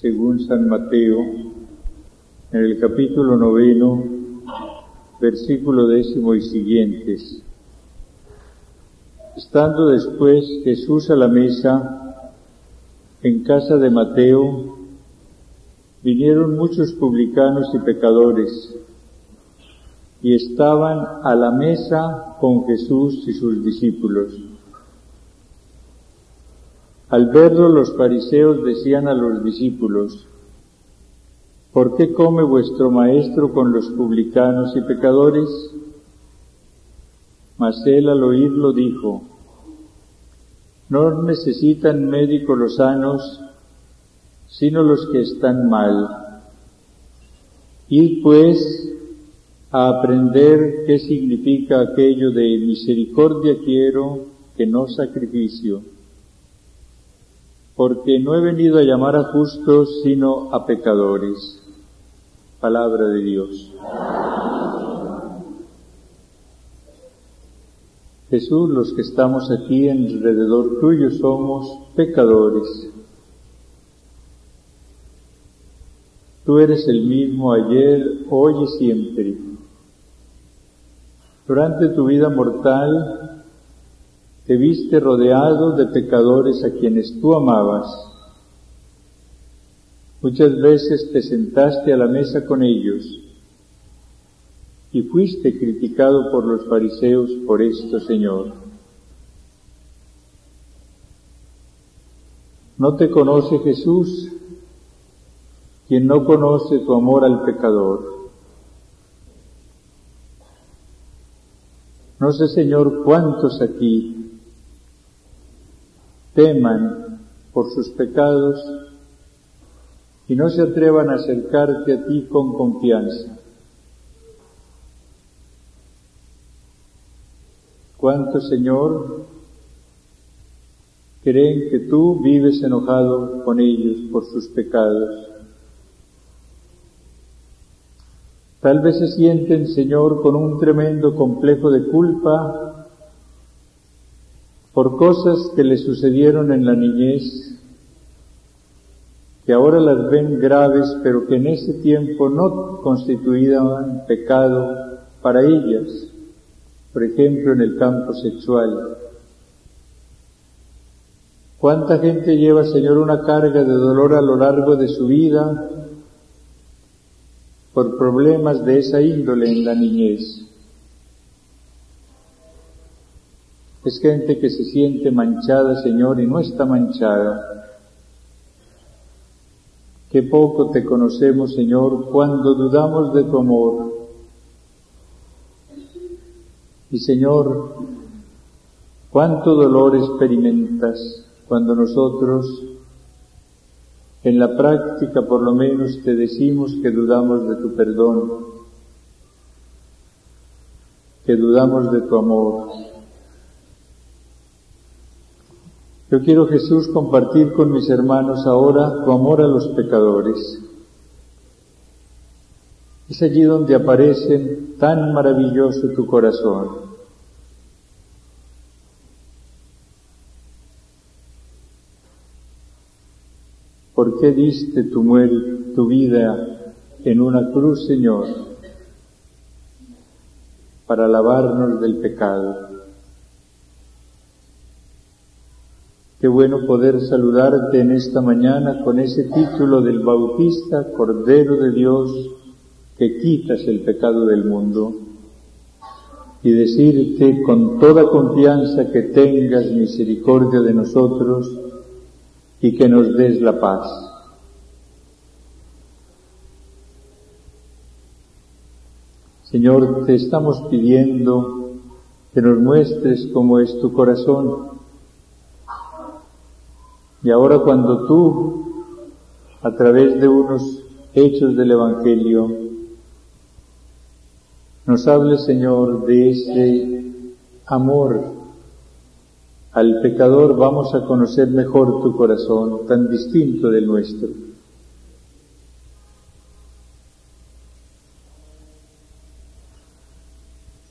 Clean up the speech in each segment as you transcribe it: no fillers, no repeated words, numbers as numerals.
según San Mateo, en el capítulo 9, versículo 10 y siguientes. Estando después Jesús a la mesa en casa de Mateo, vinieron muchos publicanos y pecadores, y estaban a la mesa con Jesús y sus discípulos. Al verlo, los fariseos decían a los discípulos: ¿por qué come vuestro maestro con los publicanos y pecadores? Mas él al oírlo dijo: no necesitan médico los sanos, sino los que están mal. Id pues a aprender qué significa aquello de misericordia quiero, que no sacrificio. Porque no he venido a llamar a justos, sino a pecadores. Palabra de Dios. Jesús, los que estamos aquí alrededor tuyo somos pecadores. Tú eres el mismo ayer, hoy y siempre. Durante tu vida mortal te viste rodeado de pecadores a quienes tú amabas. Muchas veces te sentaste a la mesa con ellos y fuiste criticado por los fariseos por esto, Señor. ¿No te conoce Jesús? Quien no conoce tu amor al pecador. No sé, Señor, cuántos aquí teman por sus pecados y no se atrevan a acercarte a ti con confianza. ¿Cuántos, Señor, creen que tú vives enojado con ellos por sus pecados? Tal vez se sienten, Señor, con un tremendo complejo de culpa por cosas que les sucedieron en la niñez, que ahora las ven graves, pero que en ese tiempo no constituían pecado para ellas, por ejemplo en el campo sexual. ¿Cuánta gente lleva, Señor, una carga de dolor a lo largo de su vida por problemas de esa índole en la niñez? Es gente que se siente manchada, Señor, y no está manchada. Qué poco te conocemos, Señor, cuando dudamos de tu amor. Y, Señor, cuánto dolor experimentas cuando nosotros, en la práctica por lo menos, te decimos que dudamos de tu perdón, que dudamos de tu amor. Yo quiero, Jesús, compartir con mis hermanos ahora tu amor a los pecadores. Es allí donde aparece tan maravilloso tu corazón. ¿Por qué diste tu vida en una cruz, Señor? Para lavarnos del pecado. Qué bueno poder saludarte en esta mañana con ese título del Bautista, Cordero de Dios, que quitas el pecado del mundo, y decirte con toda confianza que tengas misericordia de nosotros y que nos des la paz. Señor, te estamos pidiendo que nos muestres cómo es tu corazón. Y ahora cuando tú, a través de unos hechos del Evangelio, nos hables, Señor, de ese amor al pecador, vamos a conocer mejor tu corazón, tan distinto del nuestro.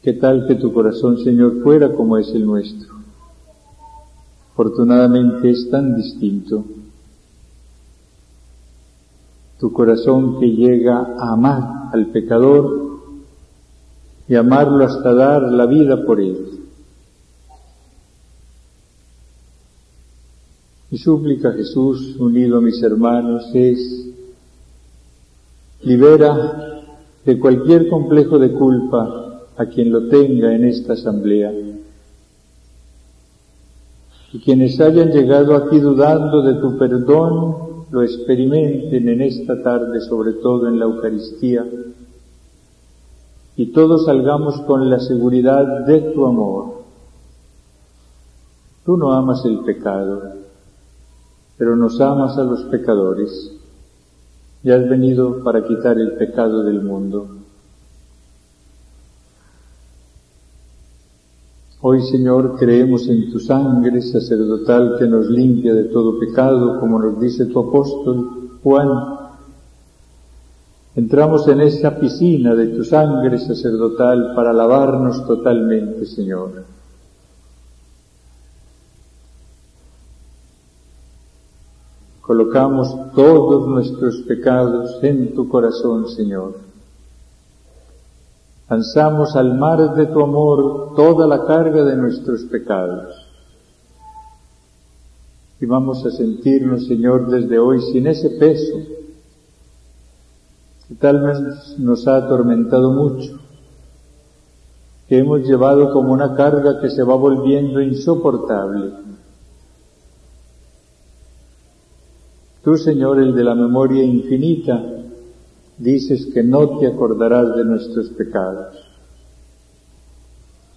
¿Qué tal que tu corazón, Señor, fuera como es el nuestro? Afortunadamente es tan distinto. tu corazón que llega a amar al pecador y amarlo hasta dar la vida por él. Mi súplica, Jesús, unido a mis hermanos, es: libera de cualquier complejo de culpa a quien lo tenga en esta asamblea. Y quienes hayan llegado aquí dudando de tu perdón, lo experimenten en esta tarde, sobre todo en la Eucaristía, y todos salgamos con la seguridad de tu amor. Tú no amas el pecado, pero nos amas a los pecadores, y has venido para quitar el pecado del mundo. Hoy, Señor, creemos en tu sangre sacerdotal que nos limpia de todo pecado, como nos dice tu apóstol Juan. Entramos en esa piscina de tu sangre sacerdotal para lavarnos totalmente, Señor. Colocamos todos nuestros pecados en tu corazón, Señor. Lanzamos al mar de tu amor toda la carga de nuestros pecados. Y vamos a sentirnos, Señor, desde hoy sin ese peso que tal vez nos ha atormentado mucho, que hemos llevado como una carga que se va volviendo insoportable. Tú, Señor, el de la memoria infinita, dices que no te acordarás de nuestros pecados.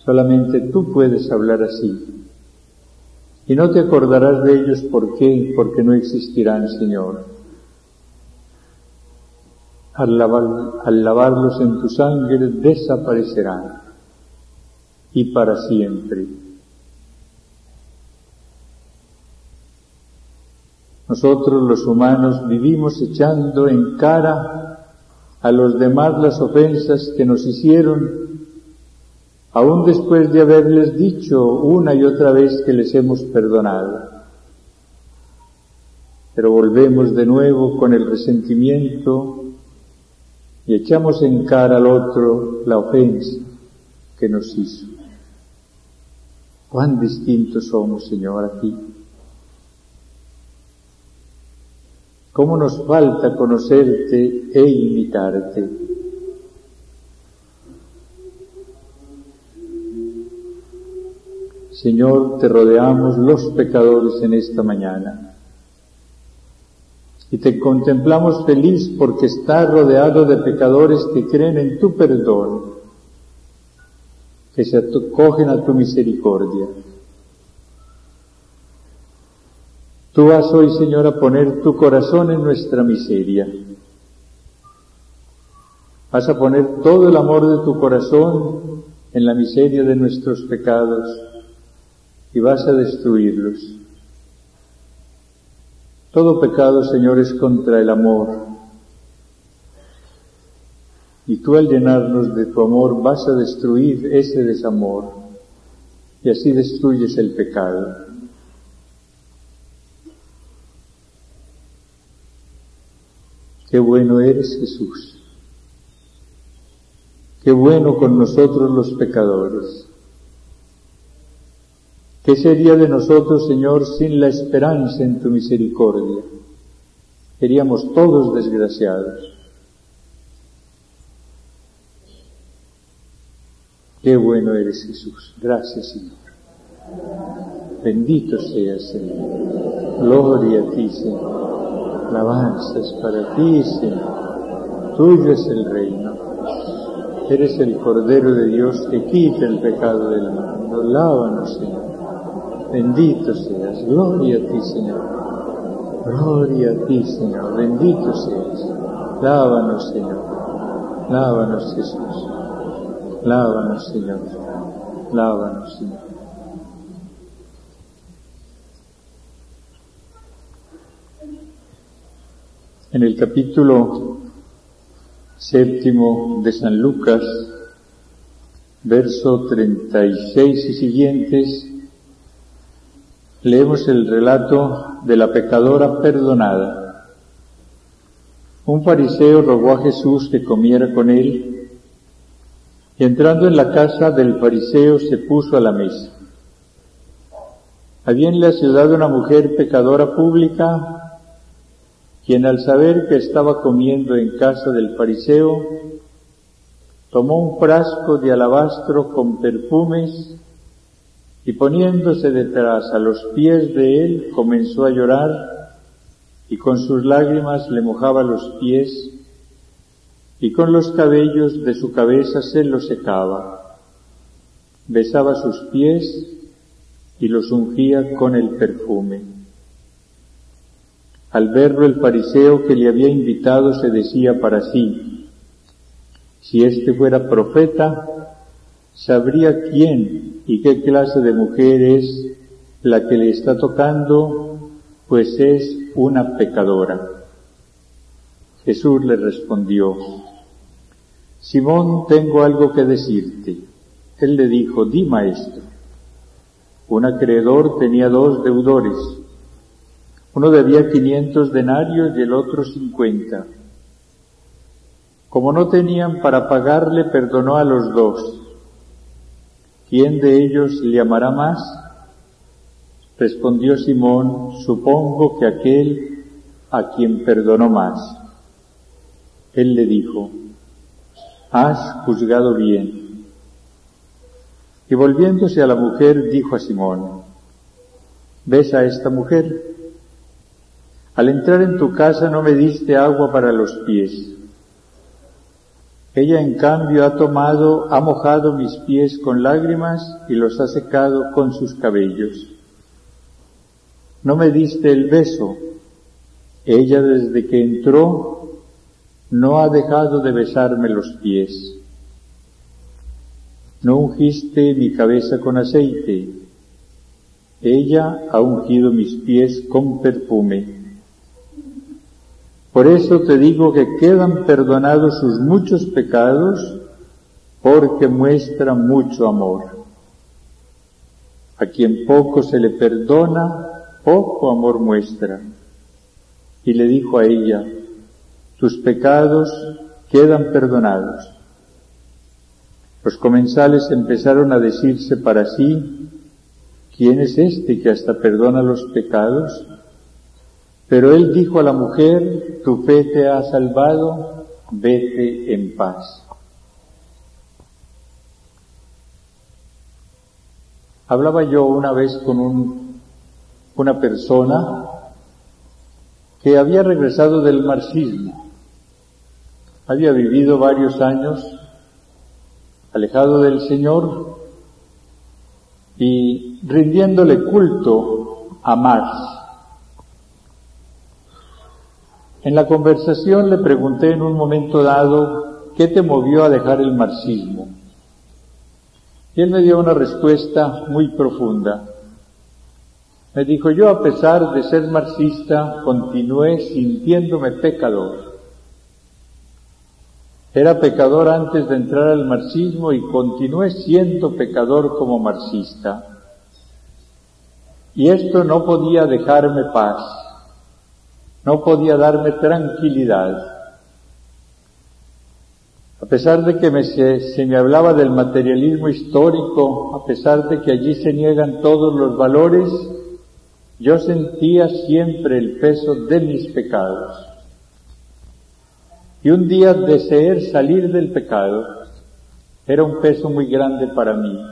Solamente tú puedes hablar así. Y no te acordarás de ellos, ¿por qué? Porque no existirán, Señor. Al lavarlos en tu sangre desaparecerán, y para siempre. Nosotros los humanos vivimos echando en cara a los demás las ofensas que nos hicieron, aún después de haberles dicho una y otra vez que les hemos perdonado. Pero volvemos de nuevo con el resentimiento y echamos en cara al otro la ofensa que nos hizo. Cuán distintos somos, Señor, a ti. ¿Cómo nos falta conocerte e imitarte? Señor, te rodeamos los pecadores en esta mañana y te contemplamos feliz porque estás rodeado de pecadores que creen en tu perdón, que se acogen a tu misericordia. Tú vas hoy, Señor, a poner tu corazón en nuestra miseria. Vas a poner todo el amor de tu corazón en la miseria de nuestros pecados y vas a destruirlos. Todo pecado, Señor, es contra el amor. Y tú, al llenarnos de tu amor, vas a destruir ese desamor y así destruyes el pecado. Qué bueno eres, Jesús. Qué bueno con nosotros los pecadores. ¿Qué sería de nosotros, Señor, sin la esperanza en tu misericordia? Seríamos todos desgraciados. Qué bueno eres, Jesús. Gracias, Señor. Bendito seas, Señor. Gloria a ti, Señor. Alabanzas para ti, Señor. Tuyo es el reino. Eres el Cordero de Dios que quita el pecado del mundo. Lávanos, Señor. Bendito seas. Gloria a ti, Señor. Gloria a ti, Señor. Bendito seas. Lávanos, Señor. Lávanos, Jesús. Lávanos, Señor. Lávanos, Señor. En el capítulo 7 de San Lucas, verso 36 y siguientes, leemos el relato de la pecadora perdonada. Un fariseo rogó a Jesús que comiera con él, y entrando en la casa del fariseo se puso a la mesa. Había en la ciudad una mujer pecadora pública, quien al saber que estaba comiendo en casa del fariseo, tomó un frasco de alabastro con perfumes y poniéndose detrás a los pies de él, comenzó a llorar y con sus lágrimas le mojaba los pies y con los cabellos de su cabeza se los secaba. Besaba sus pies y los ungía con el perfume. Al verlo el fariseo que le había invitado se decía para sí: si éste fuera profeta, sabría quién y qué clase de mujer es la que le está tocando, pues es una pecadora. Jesús le respondió: Simón, tengo algo que decirte. Él le dijo: di, maestro. Un acreedor tenía 2 deudores. Uno debía 500 denarios y el otro 50. Como no tenían para pagarle, perdonó a los 2. ¿Quién de ellos le amará más? Respondió Simón: supongo que aquel a quien perdonó más. Él le dijo: has juzgado bien. Y volviéndose a la mujer, dijo a Simón: ¿ves a esta mujer? Al entrar en tu casa no me diste agua para los pies. Ella en cambio ha mojado mis pies con lágrimas y los ha secado con sus cabellos. No me diste el beso. Ella desde que entró no ha dejado de besarme los pies. No ungiste mi cabeza con aceite. Ella ha ungido mis pies con perfume. Por eso te digo que quedan perdonados sus muchos pecados, porque muestra mucho amor. A quien poco se le perdona, poco amor muestra. Y le dijo a ella: tus pecados quedan perdonados. Los comensales empezaron a decirse para sí: ¿quién es este que hasta perdona los pecados? Pero él dijo a la mujer: tu fe te ha salvado, vete en paz. Hablaba yo una vez con una persona que había regresado del marxismo. Había vivido varios años alejado del Señor y rindiéndole culto a Marx. En la conversación le pregunté en un momento dado: ¿qué te movió a dejar el marxismo? Y él me dio una respuesta muy profunda. Me dijo: yo, a pesar de ser marxista, continué sintiéndome pecador. Era pecador antes de entrar al marxismo y continué siendo pecador como marxista. Y esto no podía dejarme paz, no podía darme tranquilidad. A pesar de que se me hablaba del materialismo histórico, a pesar de que allí se niegan todos los valores, yo sentía siempre el peso de mis pecados. Y un día deseé salir del pecado. Era un peso muy grande para mí.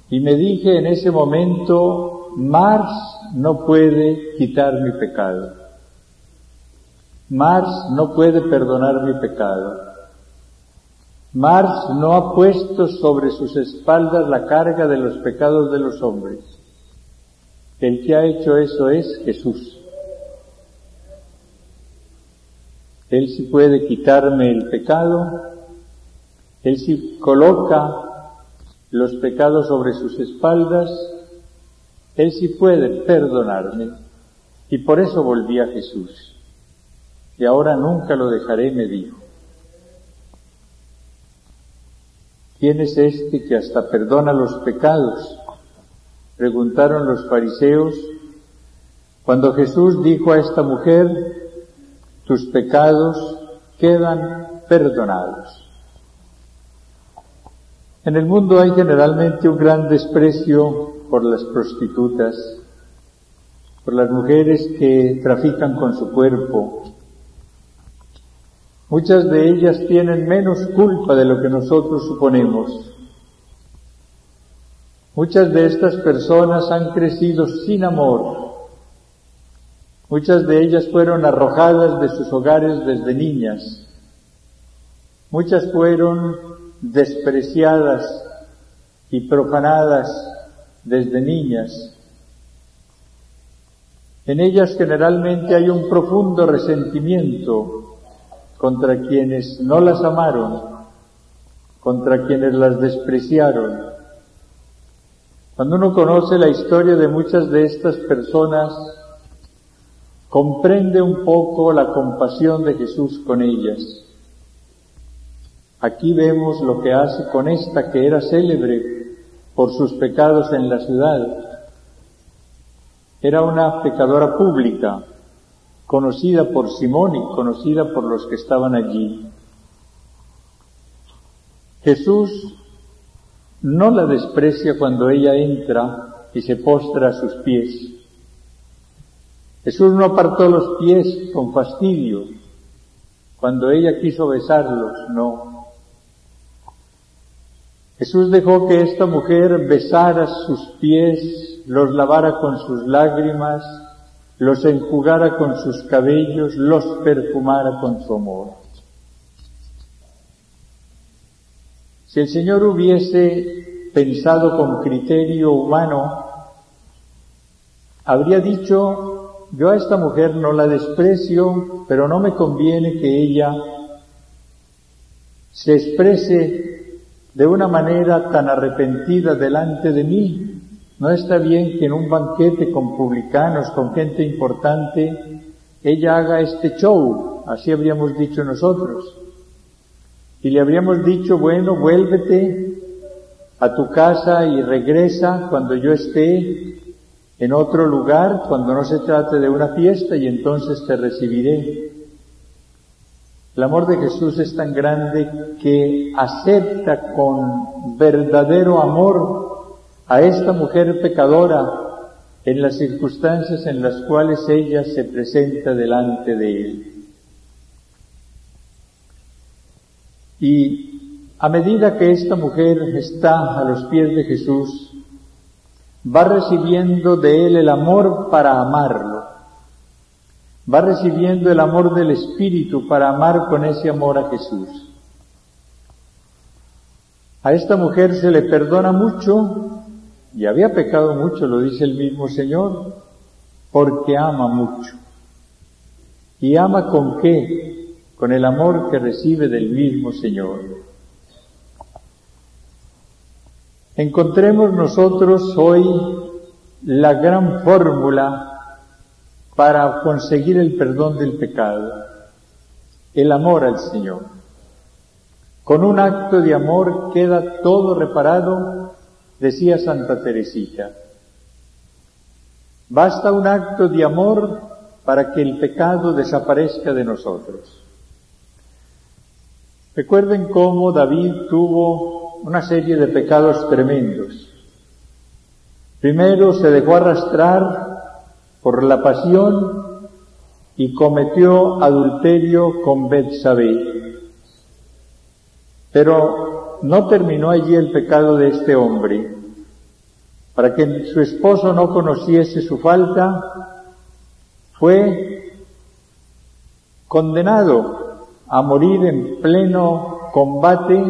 Y me dije en ese momento: Marx no puede quitar mi pecado. Marx no puede perdonar mi pecado. Marx no ha puesto sobre sus espaldas la carga de los pecados de los hombres. El que ha hecho eso es Jesús. Él sí puede quitarme el pecado, Él sí coloca los pecados sobre sus espaldas, Él sí puede perdonarme, y por eso volví a Jesús. Y ahora nunca lo dejaré, me dijo. ¿Quién es este que hasta perdona los pecados?, preguntaron los fariseos, cuando Jesús dijo a esta mujer: tus pecados quedan perdonados. En el mundo hay generalmente un gran desprecio por las prostitutas, por las mujeres que trafican con su cuerpo. Muchas de ellas tienen menos culpa de lo que nosotros suponemos. Muchas de estas personas han crecido sin amor. Muchas de ellas fueron arrojadas de sus hogares desde niñas. Muchas fueron despreciadas y profanadas desde niñas. En ellas generalmente hay un profundo resentimiento contra quienes no las amaron, contra quienes las despreciaron. Cuando uno conoce la historia de muchas de estas personas, comprende un poco la compasión de Jesús con ellas. Aquí vemos lo que hace con esta que era célebre por sus pecados en la ciudad. Era una pecadora pública, conocida por Simón y conocida por los que estaban allí. Jesús no la desprecia cuando ella entra y se postra a sus pies. Jesús no apartó los pies con fastidio cuando ella quiso besarlos, no. Jesús dejó que esta mujer besara sus pies, los lavara con sus lágrimas, los enjugara con sus cabellos, los perfumara con su amor. Si el Señor hubiese pensado con criterio humano, habría dicho: yo a esta mujer no la desprecio, pero no me conviene que ella se exprese de una manera tan arrepentida delante de mí. No está bien que en un banquete con publicanos, con gente importante, ella haga este show, así habríamos dicho nosotros. Y le habríamos dicho: bueno, vuélvete a tu casa y regresa cuando yo esté en otro lugar, cuando no se trate de una fiesta, y entonces te recibiré. El amor de Jesús es tan grande que acepta con verdadero amor a esta mujer pecadora en las circunstancias en las cuales ella se presenta delante de Él. Y a medida que esta mujer está a los pies de Jesús, va recibiendo de Él el amor para amarlo. Va recibiendo el amor del Espíritu para amar con ese amor a Jesús. A esta mujer se le perdona mucho, y había pecado mucho, lo dice el mismo Señor, porque ama mucho. ¿Y ama con qué? Con el amor que recibe del mismo Señor. Encontremos nosotros hoy la gran fórmula para conseguir el perdón del pecado: el amor al Señor. Con un acto de amor queda todo reparado, decía Santa Teresita. Basta un acto de amor para que el pecado desaparezca de nosotros. Recuerden cómo David tuvo una serie de pecados tremendos. Primero se dejó arrastrar por la pasión y cometió adulterio con Betsabé. Pero no terminó allí el pecado de este hombre. Para que su esposo no conociese su falta, fue condenado a morir en pleno combate.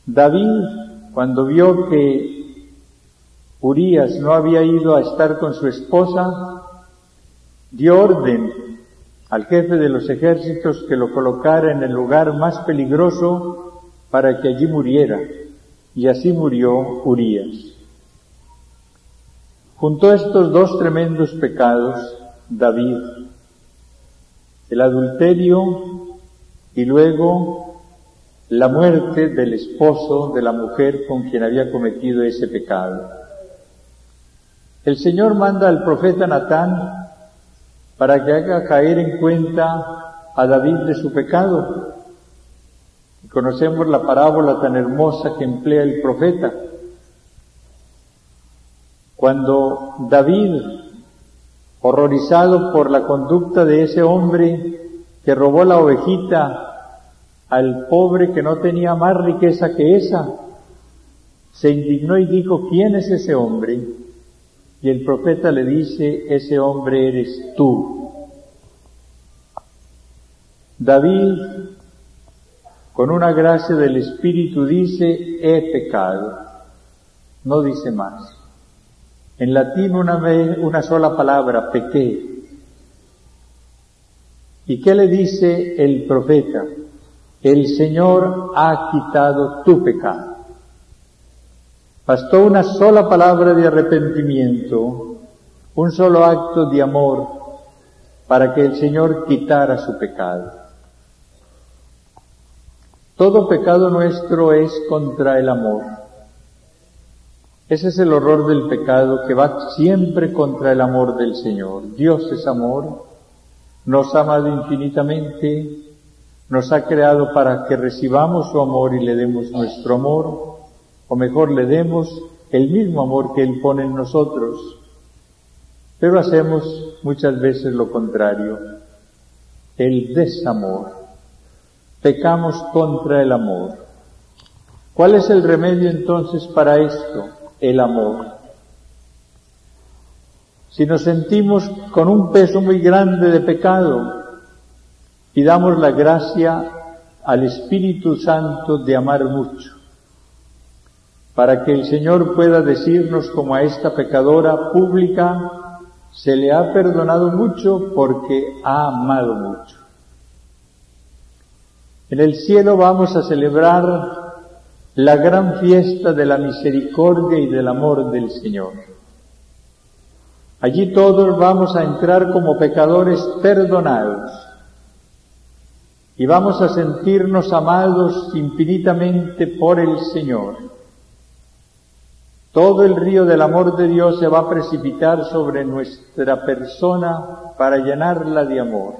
David, cuando vio que Urías no había ido a estar con su esposa, dio orden al jefe de los ejércitos que lo colocara en el lugar más peligroso para que allí muriera, y así murió Urías. Juntó estos dos tremendos pecados David: el adulterio y luego la muerte del esposo de la mujer con quien había cometido ese pecado. El Señor manda al profeta Natán para que haga caer en cuenta a David de su pecado. Y conocemos la parábola tan hermosa que emplea el profeta. Cuando David, horrorizado por la conducta de ese hombre que robó la ovejita al pobre que no tenía más riqueza que esa, se indignó y dijo: ¿quién es ese hombre? Y el profeta le dice: ese hombre eres tú. David, con una gracia del Espíritu, dice: he pecado. No dice más. En latín una sola palabra: pequé. ¿Y qué le dice el profeta? El Señor ha quitado tu pecado. Bastó una sola palabra de arrepentimiento, un solo acto de amor, para que el Señor quitara su pecado. Todo pecado nuestro es contra el amor. Ese es el horror del pecado, que va siempre contra el amor del Señor. Dios es amor, nos ha amado infinitamente, nos ha creado para que recibamos su amor y le demos nuestro amor, o mejor, le demos el mismo amor que Él pone en nosotros. Pero hacemos muchas veces lo contrario, el desamor. Pecamos contra el amor. ¿Cuál es el remedio entonces para esto? El amor. Si nos sentimos con un peso muy grande de pecado, pidamos la gracia al Espíritu Santo de amar mucho, para que el Señor pueda decirnos, como a esta pecadora pública: se le ha perdonado mucho porque ha amado mucho. En el cielo vamos a celebrar la gran fiesta de la misericordia y del amor del Señor. Allí todos vamos a entrar como pecadores perdonados y vamos a sentirnos amados infinitamente por el Señor. Todo el río del amor de Dios se va a precipitar sobre nuestra persona para llenarla de amor.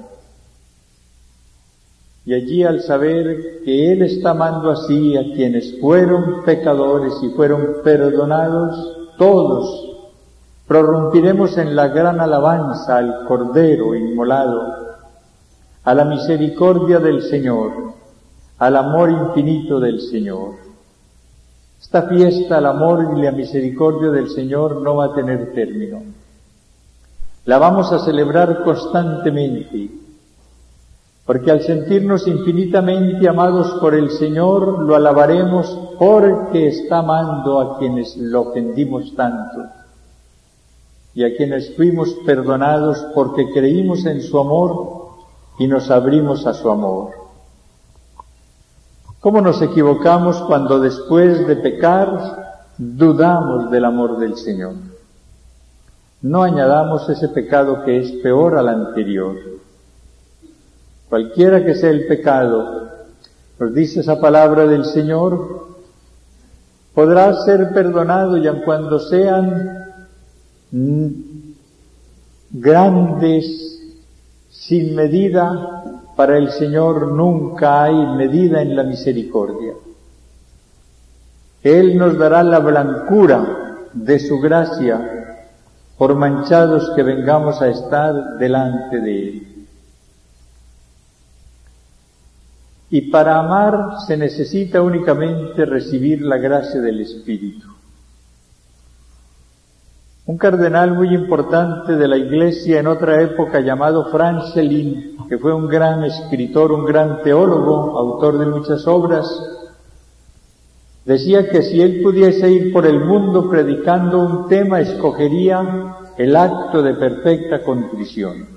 Y allí, al saber que Él está amando así a quienes fueron pecadores y fueron perdonados, todos prorrumpiremos en la gran alabanza al Cordero inmolado, a la misericordia del Señor, al amor infinito del Señor. Esta fiesta, el amor y la misericordia del Señor, no va a tener término. La vamos a celebrar constantemente, porque al sentirnos infinitamente amados por el Señor, lo alabaremos porque está amando a quienes lo ofendimos tanto y a quienes fuimos perdonados porque creímos en su amor y nos abrimos a su amor. ¿Cómo nos equivocamos cuando después de pecar dudamos del amor del Señor? No añadamos ese pecado que es peor al anterior. Cualquiera que sea el pecado, nos dice esa palabra del Señor, podrá ser perdonado, y aun cuando sean grandes sin medida, para el Señor nunca hay medida en la misericordia. Él nos dará la blancura de su gracia, por manchados que vengamos a estar delante de Él. Y para amar se necesita únicamente recibir la gracia del Espíritu. Un cardenal muy importante de la Iglesia en otra época, llamado Francelin, que fue un gran escritor, un gran teólogo, autor de muchas obras, decía que si él pudiese ir por el mundo predicando un tema, escogería el acto de perfecta contrición.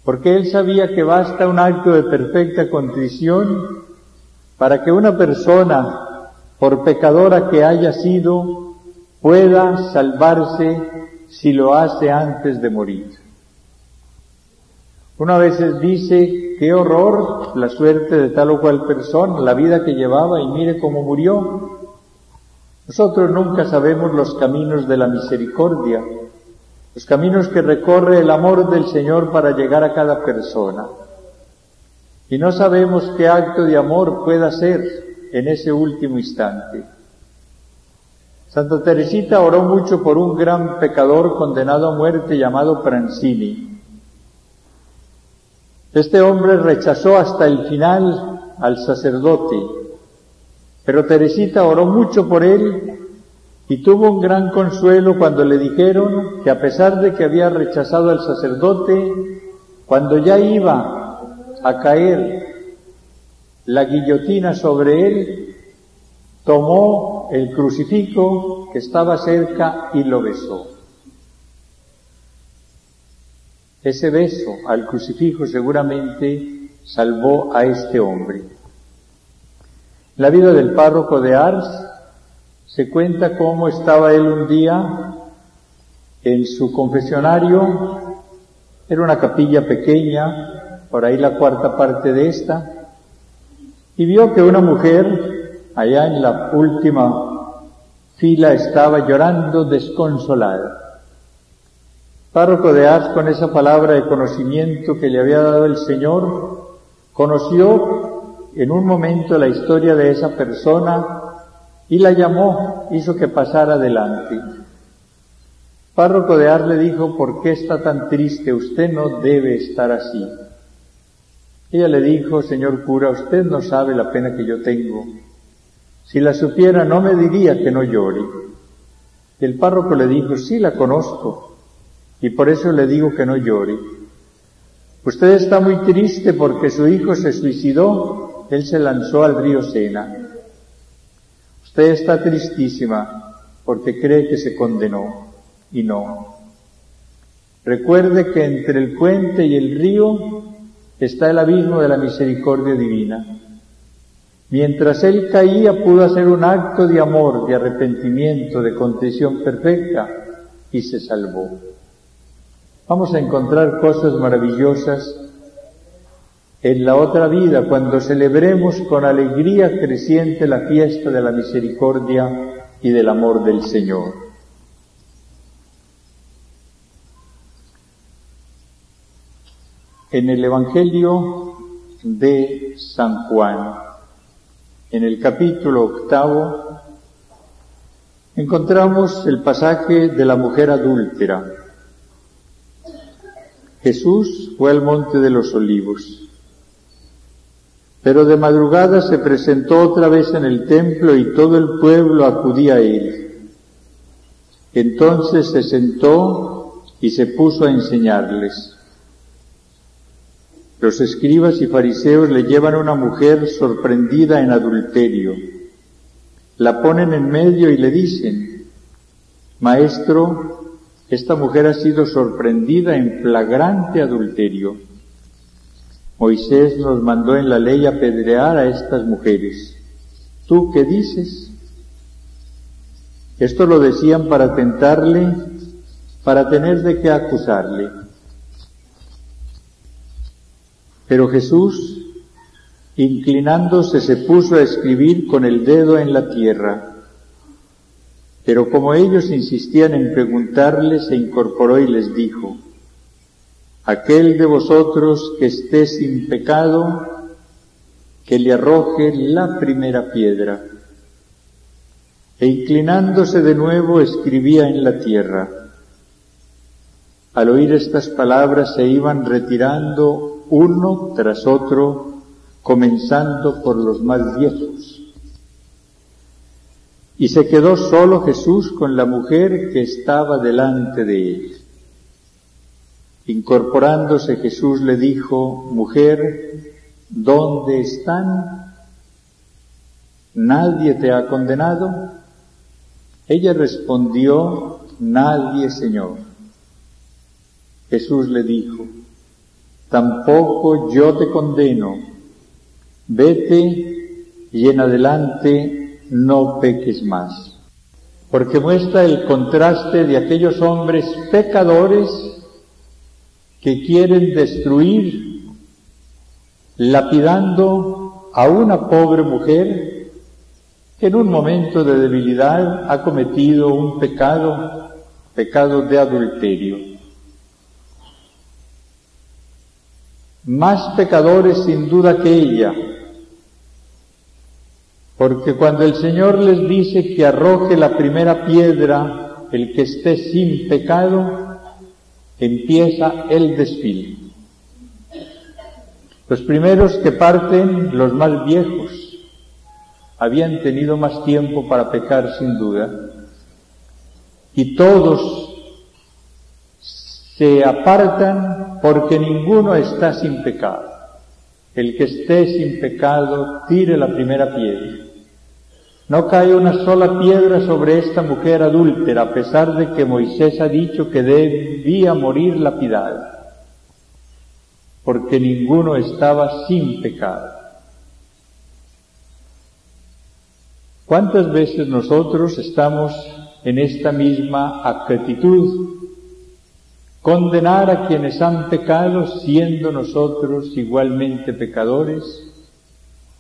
Porque él sabía que basta un acto de perfecta contrición para que una persona, por pecadora que haya sido, pueda salvarse si lo hace antes de morir. Una vez dice: qué horror la suerte de tal o cual persona, la vida que llevaba, y mire cómo murió. Nosotros nunca sabemos los caminos de la misericordia, los caminos que recorre el amor del Señor para llegar a cada persona. Y no sabemos qué acto de amor pueda ser en ese último instante. Santa Teresita oró mucho por un gran pecador condenado a muerte llamado Pranzini. Este hombre rechazó hasta el final al sacerdote, pero Teresita oró mucho por él y tuvo un gran consuelo cuando le dijeron que a pesar de que había rechazado al sacerdote, cuando ya iba a caer la guillotina sobre él, tomó el crucifijo que estaba cerca y lo besó. Ese beso al crucifijo seguramente salvó a este hombre. La vida del párroco de Ars se cuenta cómo estaba él un día en su confesionario. Era una capilla pequeña, por ahí la cuarta parte de esta, y vio que una mujer allá en la última fila estaba llorando desconsolada. Párroco de Ars, con esa palabra de conocimiento que le había dado el Señor, conoció en un momento la historia de esa persona y la llamó, hizo que pasara adelante. Párroco de Ars le dijo: ¿por qué está tan triste? Usted no debe estar así. Ella le dijo: señor cura, usted no sabe la pena que yo tengo. Si la supiera, no me diría que no llore. Y el párroco le dijo: sí, la conozco, y por eso le digo que no llore. Usted está muy triste porque su hijo se suicidó, él se lanzó al río Sena. Usted está tristísima porque cree que se condenó, y no. Recuerde que entre el puente y el río está el abismo de la misericordia divina. Mientras él caía, pudo hacer un acto de amor, de arrepentimiento, de contrición perfecta, y se salvó. Vamos a encontrar cosas maravillosas en la otra vida, cuando celebremos con alegría creciente la fiesta de la misericordia y del amor del Señor. En el Evangelio de San Juan, en el capítulo 8, encontramos el pasaje de la mujer adúltera. Jesús fue al monte de los Olivos, pero de madrugada se presentó otra vez en el templo y todo el pueblo acudía a él. Entonces se sentó y se puso a enseñarles. Los escribas y fariseos le llevan a una mujer sorprendida en adulterio. La ponen en medio y le dicen: Maestro, esta mujer ha sido sorprendida en flagrante adulterio. Moisés nos mandó en la ley apedrear a estas mujeres. ¿Tú qué dices? Esto lo decían para tentarle, para tener de qué acusarle. Pero Jesús, inclinándose, se puso a escribir con el dedo en la tierra. Pero como ellos insistían en preguntarle, se incorporó y les dijo: aquel de vosotros que esté sin pecado, que le arroje la primera piedra. E inclinándose de nuevo, escribía en la tierra. Al oír estas palabras se iban retirando uno tras otro, comenzando por los más viejos. Y se quedó solo Jesús con la mujer que estaba delante de él. Incorporándose Jesús le dijo: mujer, ¿dónde están? ¿Nadie te ha condenado? Ella respondió: nadie, Señor. Jesús le dijo: tampoco yo te condeno. Vete y en adelante no peques más. Porque muestra el contraste de aquellos hombres pecadores que quieren destruir, lapidando a una pobre mujer que en un momento de debilidad ha cometido un pecado pecado de adulterio. Más pecadores sin duda que ella, porque cuando el Señor les dice que arroje la primera piedra el que esté sin pecado, empieza el desfile. Los primeros que parten, los más viejos, habían tenido más tiempo para pecar sin duda, y todos se apartan porque ninguno está sin pecado. El que esté sin pecado, tire la primera piedra. No cae una sola piedra sobre esta mujer adúltera, a pesar de que Moisés ha dicho que debía morir lapidada, porque ninguno estaba sin pecado. ¿Cuántas veces nosotros estamos en esta misma actitud? Condenar a quienes han pecado siendo nosotros igualmente pecadores,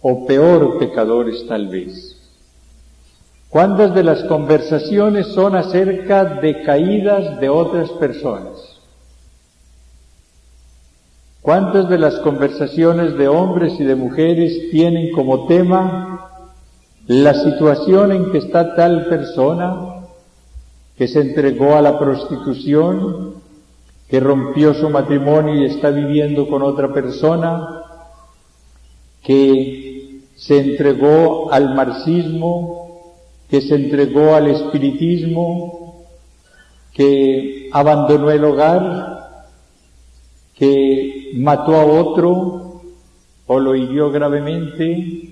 o peor pecadores tal vez. ¿Cuántas de las conversaciones son acerca de caídas de otras personas? ¿Cuántas de las conversaciones de hombres y de mujeres tienen como tema la situación en que está tal persona que se entregó a la prostitución, que rompió su matrimonio y está viviendo con otra persona, que se entregó al marxismo, que se entregó al espiritismo, que abandonó el hogar, que mató a otro o lo hirió gravemente,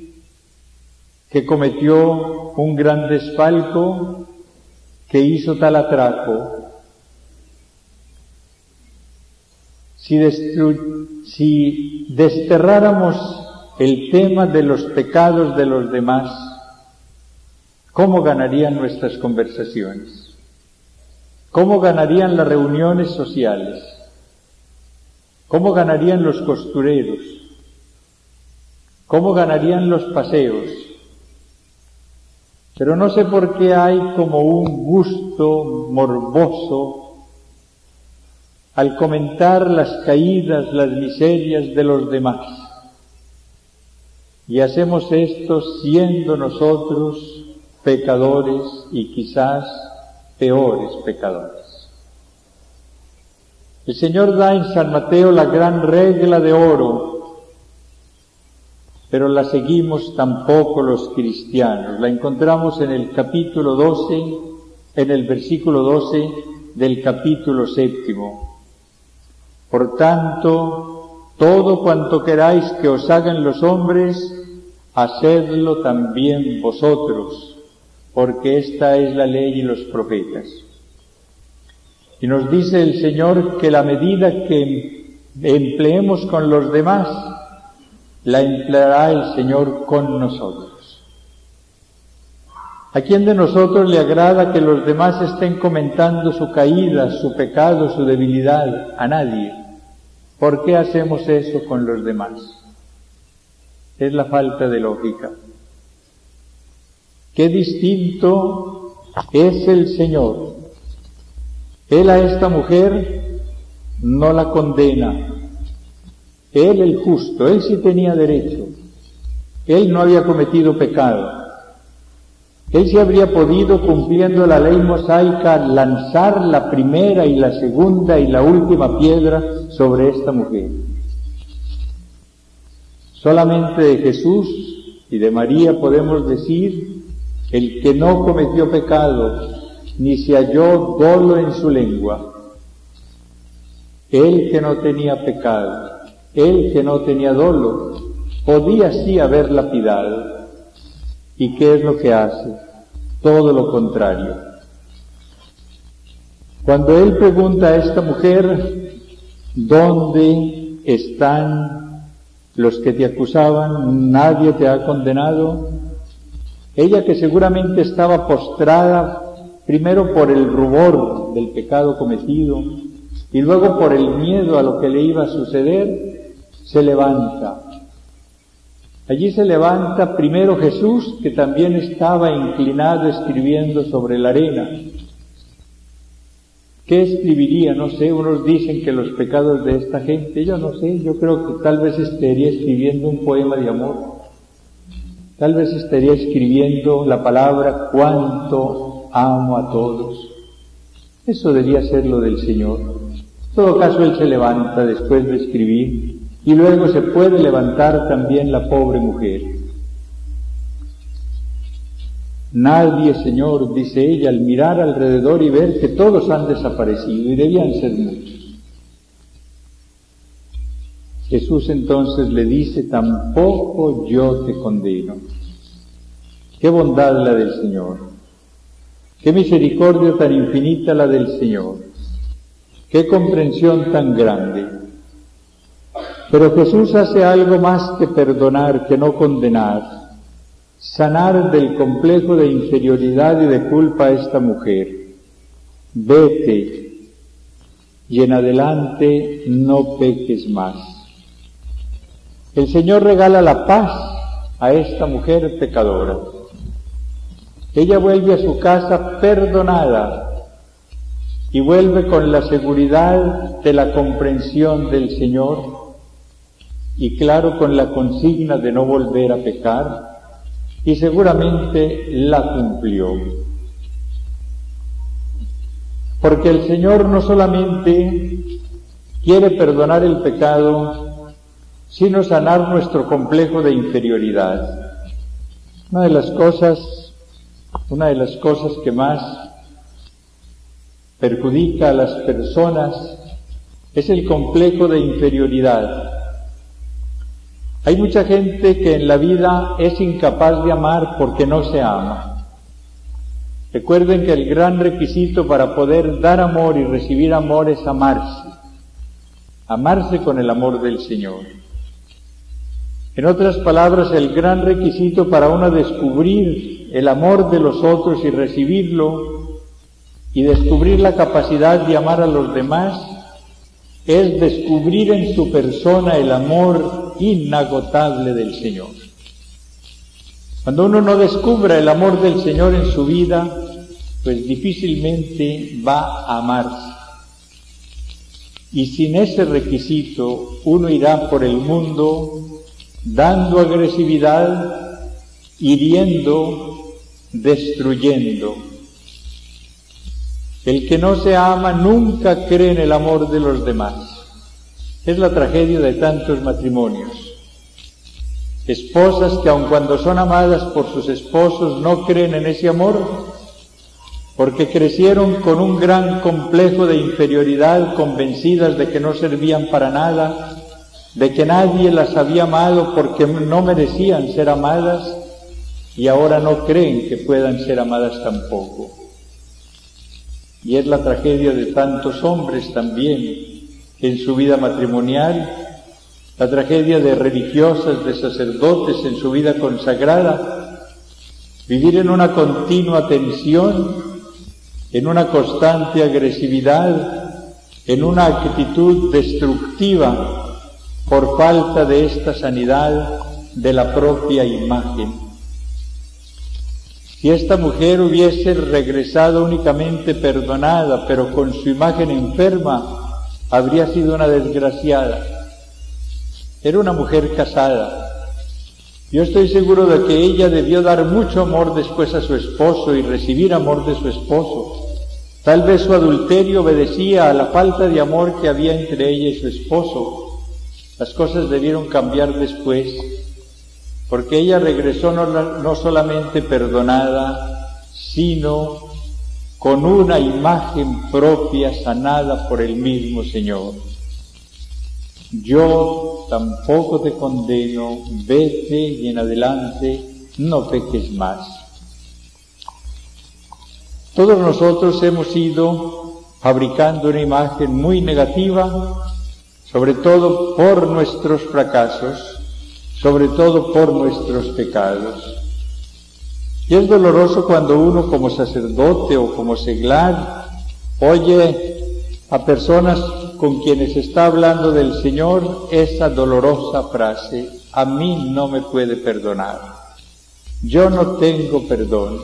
que cometió un gran desfalco, que hizo tal atraco? Si desterráramos el tema de los pecados de los demás, ¿cómo ganarían nuestras conversaciones? ¿Cómo ganarían las reuniones sociales? ¿Cómo ganarían los costureros? ¿Cómo ganarían los paseos? Pero no sé por qué hay como un gusto morboso al comentar las caídas, las miserias de los demás. Y hacemos esto siendo nosotros pecadores y quizás peores pecadores. El Señor da en San Mateo la gran regla de oro, pero la seguimos tampoco los cristianos. La encontramos en el capítulo 12, en el versículo 12 del capítulo 7. Por tanto, todo cuanto queráis que os hagan los hombres, hacedlo también vosotros, porque esta es la ley y los profetas. Y nos dice el Señor que la medida que empleemos con los demás, la empleará el Señor con nosotros. ¿A quién de nosotros le agrada que los demás estén comentando su caída, su pecado, su debilidad? A nadie. ¿Por qué hacemos eso con los demás? Es la falta de lógica. Qué distinto es el Señor. Él a esta mujer no la condena. Él, el justo, él sí tenía derecho. Él no había cometido pecado. Él sí habría podido, cumpliendo la ley mosaica, lanzar la primera y la segunda y la última piedra sobre esta mujer. Solamente de Jesús y de María podemos decir: el que no cometió pecado, ni se halló dolo en su lengua. El que no tenía pecado, el que no tenía dolo, podía sí haber lapidado. ¿Y qué es lo que hace? Todo lo contrario. Cuando él pregunta a esta mujer: ¿dónde están los que te acusaban? ¿Nadie te ha condenado? Ella, que seguramente estaba postrada, primero por el rubor del pecado cometido y luego por el miedo a lo que le iba a suceder, se levanta. Allí se levanta primero Jesús, que también estaba inclinado escribiendo sobre la arena. ¿Qué escribiría? No sé, unos dicen que los pecados de esta gente, yo no sé, yo creo que tal vez estaría escribiendo un poema de amor. Tal vez estaría escribiendo la palabra cuánto amo a todos. Eso debería ser lo del Señor. En todo caso, Él se levanta después de escribir y luego se puede levantar también la pobre mujer. Nadie, Señor, dice ella, al mirar alrededor y ver que todos han desaparecido, y debían ser muchos. Jesús entonces le dice, tampoco yo te condeno. Qué bondad la del Señor, qué misericordia tan infinita la del Señor, qué comprensión tan grande. Pero Jesús hace algo más que perdonar, que no condenar. Sanar del complejo de inferioridad y de culpa a esta mujer. Vete y en adelante no peques más. El Señor regala la paz a esta mujer pecadora. Ella vuelve a su casa perdonada y vuelve con la seguridad de la comprensión del Señor y claro con la consigna de no volver a pecar. Y seguramente la cumplió. Porque el Señor no solamente quiere perdonar el pecado, sino sanar nuestro complejo de inferioridad. Una de las cosas que más perjudica a las personas es el complejo de inferioridad. Hay mucha gente que en la vida es incapaz de amar porque no se ama. Recuerden que el gran requisito para poder dar amor y recibir amor es amarse. Amarse con el amor del Señor. En otras palabras, el gran requisito para uno descubrir el amor de los otros y recibirlo y descubrir la capacidad de amar a los demás es descubrir en su persona el amor inagotable del Señor. Cuando uno no descubra el amor del Señor en su vida, pues difícilmente va a amarse. Y sin ese requisito, uno irá por el mundo dando agresividad, hiriendo, destruyendo. El que no se ama nunca cree en el amor de los demás. Es la tragedia de tantos matrimonios. Esposas que aun cuando son amadas por sus esposos no creen en ese amor, porque crecieron con un gran complejo de inferioridad, convencidas de que no servían para nada, de que nadie las había amado porque no merecían ser amadas, y ahora no creen que puedan ser amadas tampoco. Y es la tragedia de tantos hombres también en su vida matrimonial, la tragedia de religiosas, de sacerdotes en su vida consagrada, vivir en una continua tensión, en una constante agresividad, en una actitud destructiva por falta de esta sanidad de la propia imagen. Si esta mujer hubiese regresado únicamente perdonada, pero con su imagen enferma, habría sido una desgraciada. Era una mujer casada. Yo estoy seguro de que ella debió dar mucho amor después a su esposo y recibir amor de su esposo. Tal vez su adulterio obedecía a la falta de amor que había entre ella y su esposo. Las cosas debieron cambiar después, porque ella regresó no solamente perdonada, sino con una imagen propia sanada por el mismo Señor. Yo tampoco te condeno, vete y en adelante no peques más. Todos nosotros hemos ido fabricando una imagen muy negativa, sobre todo por nuestros fracasos, sobre todo por nuestros pecados. Y es doloroso cuando uno como sacerdote o como seglar oye a personas con quienes está hablando del Señor esa dolorosa frase: a mí no me puede perdonar, yo no tengo perdón.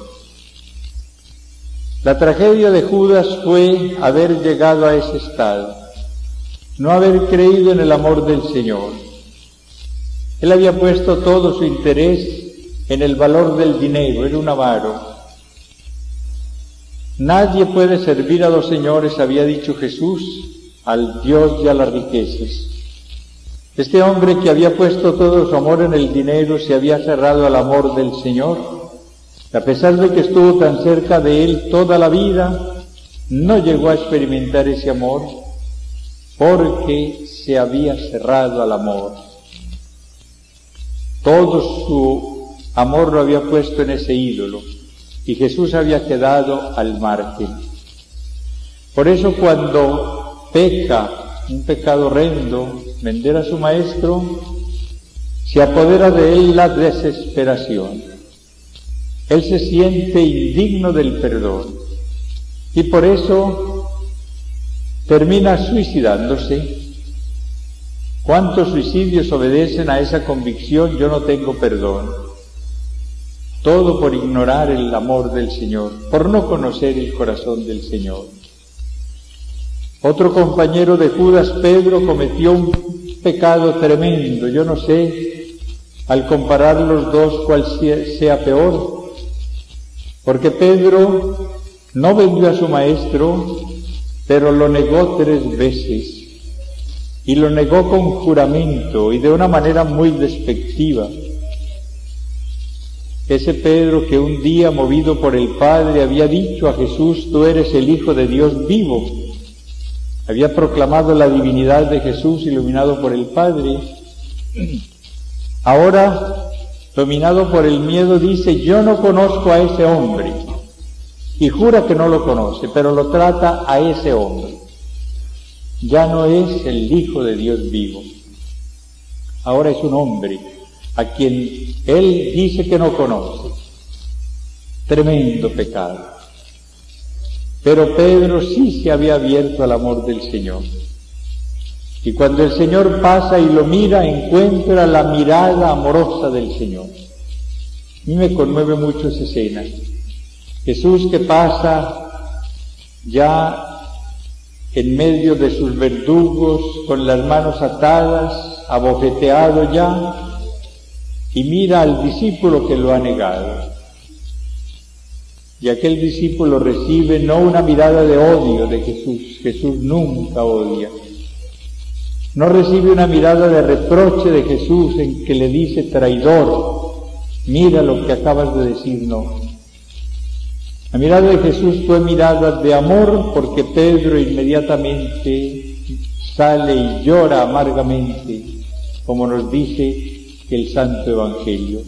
La tragedia de Judas fue haber llegado a ese estado, no haber creído en el amor del Señor. Él había puesto todo su interés en el valor del dinero, era un avaro. Nadie puede servir a dos señores, había dicho Jesús, al Dios y a las riquezas. Este hombre que había puesto todo su amor en el dinero se había cerrado al amor del Señor. A pesar de que estuvo tan cerca de Él toda la vida, no llegó a experimentar ese amor porque se había cerrado al amor. Todo su amor lo había puesto en ese ídolo y Jesús había quedado al margen. Por eso cuando peca, un pecado horrendo, vender a su maestro, se apodera de él la desesperación. Él se siente indigno del perdón y por eso termina suicidándose. ¿Cuántos suicidios obedecen a esa convicción? Yo no tengo perdón. Todo por ignorar el amor del Señor, por no conocer el corazón del Señor. Otro compañero de Judas, Pedro, cometió un pecado tremendo. Yo no sé, al comparar los dos, cuál sea peor. Porque Pedro no vendió a su maestro, pero lo negó 3 veces. Y lo negó con juramento y de una manera muy despectiva. Ese Pedro que un día, movido por el Padre, había dicho a Jesús: tú eres el Hijo de Dios vivo. Había proclamado la divinidad de Jesús iluminado por el Padre. Ahora, dominado por el miedo, dice: yo no conozco a ese hombre. Y jura que no lo conoce, pero lo trata a ese hombre. Ya no es el Hijo de Dios vivo. Ahora es un hombre a quien él dice que no conoce. Tremendo pecado. Pero Pedro sí se había abierto al amor del Señor. Y cuando el Señor pasa y lo mira, encuentra la mirada amorosa del Señor. A mí me conmueve mucho esa escena. Jesús que pasa ya en medio de sus verdugos, con las manos atadas, abofeteado ya, y mira al discípulo que lo ha negado. Y aquel discípulo recibe no una mirada de odio de Jesús, Jesús nunca odia. No recibe una mirada de reproche de Jesús en que le dice: traidor, mira lo que acabas de decir, no. La mirada de Jesús fue mirada de amor, porque Pedro inmediatamente sale y llora amargamente, como nos dice el Santo Evangelio.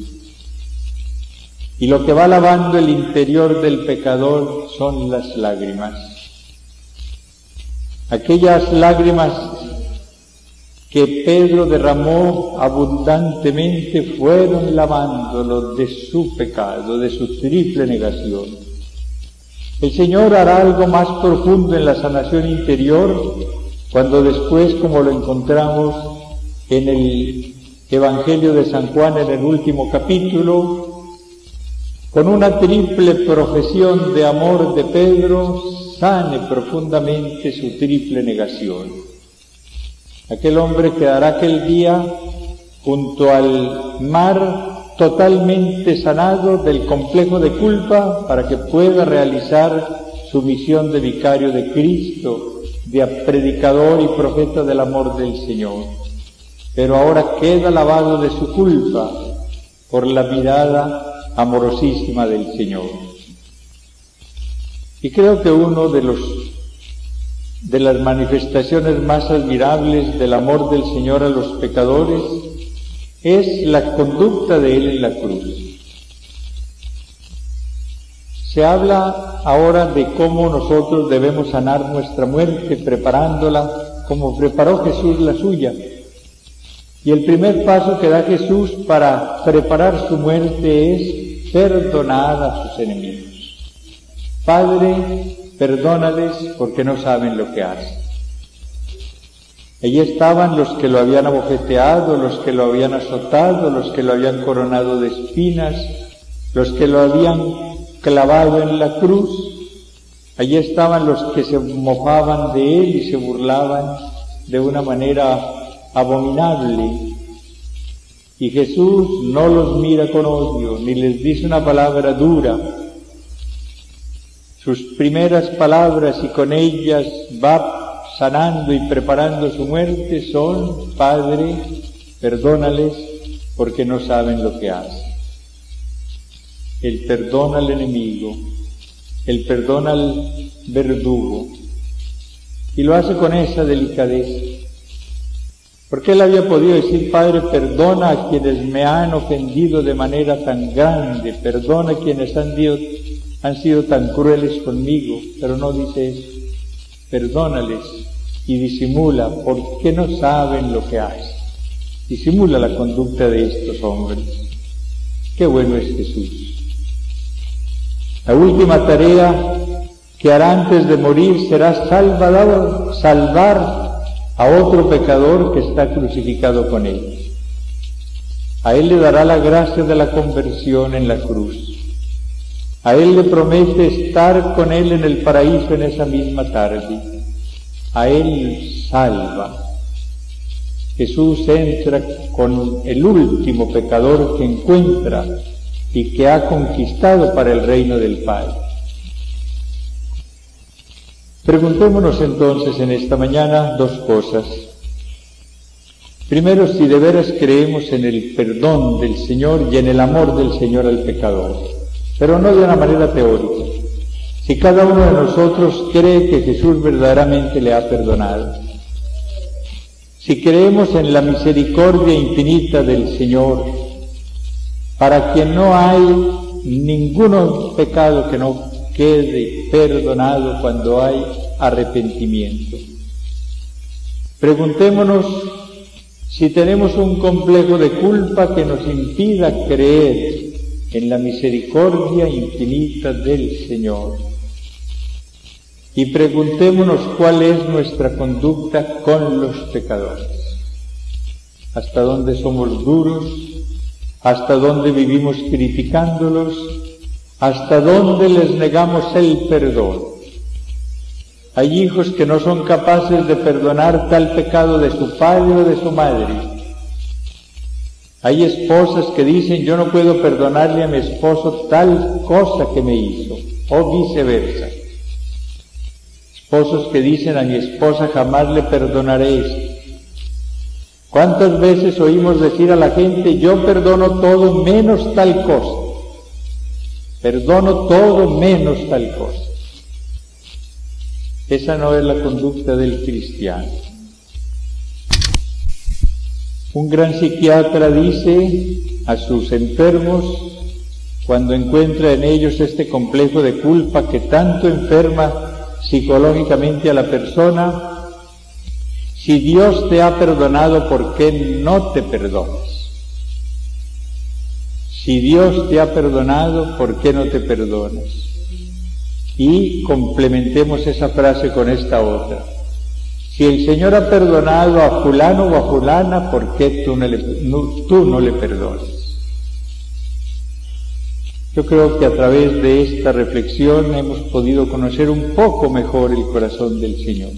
Y lo que va lavando el interior del pecador son las lágrimas. Aquellas lágrimas que Pedro derramó abundantemente fueron lavándolo de su pecado, de su triple negación. El Señor hará algo más profundo en la sanación interior cuando después, como lo encontramos en el Evangelio de San Juan en el último capítulo, con una triple profesión de amor de Pedro, sane profundamente su triple negación. Aquel hombre quedará aquel día junto al mar totalmente sanado del complejo de culpa para que pueda realizar su misión de vicario de Cristo, de predicador y profeta del amor del Señor. Pero ahora queda lavado de su culpa por la mirada amorosísima del Señor. Y creo que uno de las manifestaciones más admirables del amor del Señor a los pecadores es la conducta de Él en la cruz. Se habla ahora de cómo nosotros debemos sanar nuestra muerte, preparándola como preparó Jesús la suya. Y el primer paso que da Jesús para preparar su muerte es perdonar a sus enemigos. Padre, perdónales porque no saben lo que hacen. Allí estaban los que lo habían abofeteado, los que lo habían azotado, los que lo habían coronado de espinas, los que lo habían clavado en la cruz, Allí estaban los que se mofaban de él y se burlaban de una manera abominable. Y Jesús no los mira con odio, ni les dice una palabra dura. Sus primeras palabras, y con ellas va sanando y preparando su muerte, son: Padre, perdónales, porque no saben lo que hacen. Él perdona al enemigo, Él perdona al verdugo, y lo hace con esa delicadeza. Porque Él había podido decir: Padre, perdona a quienes me han ofendido de manera tan grande, perdona a quienes han sido tan crueles conmigo, pero no dice eso. Perdónales y disimula, porque no saben lo que hacen. Disimula la conducta de estos hombres. Qué bueno es Jesús. La última tarea que hará antes de morir será salvar a otro pecador que está crucificado con él. A él le dará la gracia de la conversión en la cruz. A él le promete estar con él en el paraíso en esa misma tarde. A él salva. Jesús entra con el último pecador que encuentra y que ha conquistado para el reino del Padre. Preguntémonos entonces en esta mañana dos cosas. Primero, si de veras creemos en el perdón del Señor y en el amor del Señor al pecador, pero no de una manera teórica. Si cada uno de nosotros cree que Jesús verdaderamente le ha perdonado, si creemos en la misericordia infinita del Señor, para que no hay ningún pecado que no quede perdonado cuando hay arrepentimiento. Preguntémonos si tenemos un complejo de culpa que nos impida creer en la misericordia infinita del Señor. Y preguntémonos cuál es nuestra conducta con los pecadores. ¿Hasta dónde somos duros? ¿Hasta dónde vivimos criticándolos? ¿Hasta dónde les negamos el perdón? Hay hijos que no son capaces de perdonar tal pecado de su padre o de su madre. Hay esposas que dicen: yo no puedo perdonarle a mi esposo tal cosa que me hizo, o viceversa. Esposos que dicen: a mi esposa jamás le perdonaré esto. ¿Cuántas veces oímos decir a la gente: yo perdono todo menos tal cosa? Perdono todo menos tal cosa. Esa no es la conducta del cristiano. Un gran psiquiatra dice a sus enfermos, cuando encuentra en ellos este complejo de culpa que tanto enferma psicológicamente a la persona: si Dios te ha perdonado, ¿por qué no te perdonas? Si Dios te ha perdonado, ¿por qué no te perdonas? Y complementemos esa frase con esta otra: si el Señor ha perdonado a fulano o a fulana, ¿por qué tú no le perdonas? Yo creo que a través de esta reflexión hemos podido conocer un poco mejor el corazón del Señor,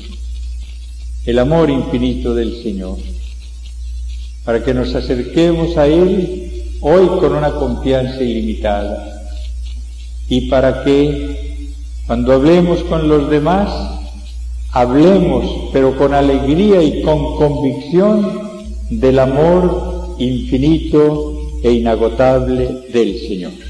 el amor infinito del Señor, para que nos acerquemos a Él hoy con una confianza ilimitada, y para que cuando hablemos con los demás, hablemos, pero con alegría y con convicción, del amor infinito e inagotable del Señor.